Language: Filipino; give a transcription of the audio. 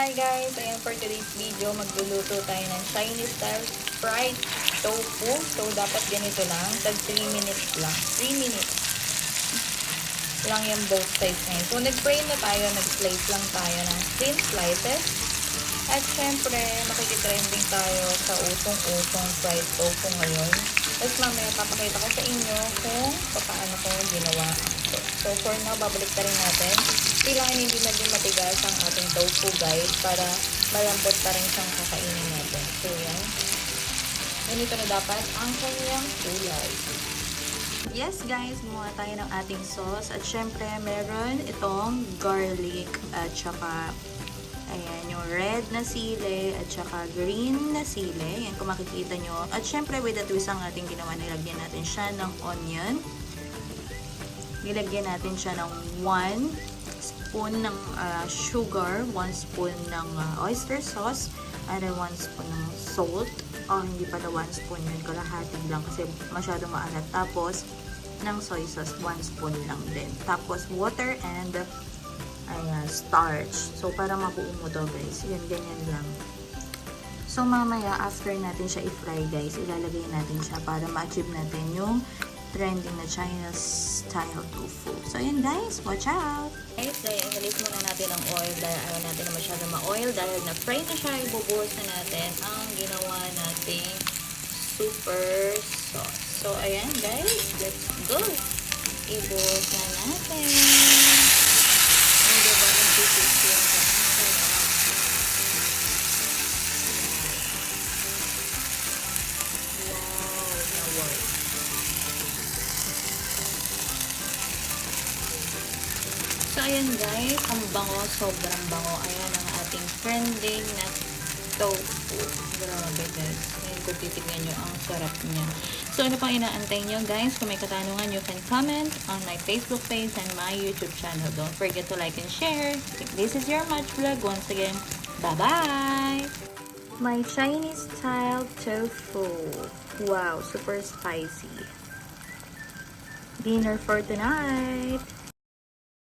Hi guys! Ayan, for today's video, magluluto tayo ng Chinese style fried tofu. So, dapat ganito lang. Tag 3 minutes lang. 3 minutes lang yung both sides ngayon. So, nag-fry na tayo. Nag-slice lang tayo ng thin slices. At syempre, makikitrending tayo sa usong-usong fried tofu ngayon. Tapos mamaya, papakita ko sa inyo kung paano ko ginawa. So, for now, babalik pa rin natin. Kailangan hindi na din matigas ang ating tofu, guys, para malambot pa rin siyang kakainin natin. So, yan. Ganito na dapat ang kanyang kulay. Yes, guys, gumawa tayo ng ating sauce. At syempre, meron itong garlic at saka ayan, yung red na sili at saka green na sili. Yan, kung makikita nyo. At syempre, with the twist ang ating ginawa, nilagyan natin siya ng onion. Nilagyan natin siya ng 1 spoon ng sugar, 1 spoon ng oyster sauce, at 1 spoon ng salt. Hindi pala 1 spoon yun, kalahati lang kasi masyado maalat. Tapos, ng soy sauce, 1 spoon lang din. Tapos, water and starch. So, para mabuo mo to, guys. Yan, ganyan lang. So, mamaya, after natin siya i-fry, guys, ilalagay natin siya para ma-achieve natin yung trending na Chinese style tofu. So, yan, guys. Watch out! Guys, dahil inalis muna natin ang oil dahil ayaw natin na masyado ma-oil. Dahil na-fry na siya, ibubuhos na natin ang ginawa nating super sauce. So, ayan, guys. Let's go! Ibuhos na natin. Diba, nag-sisip yung wow, na-work. So, ayan guys, ang bango, sobrang bango. Ayan ang ating trending na tofu. Grabe guys. Ngayon kung titignan nyo, ang sarap niya. So, ano pang inaantay nyo guys? Kung may katanungan, you can comment on my Facebook page and my YouTube channel. Don't forget to like and share. This is your Match Vlog. Once again, bye-bye! My Chinese style tofu. Wow, super spicy. Dinner for tonight.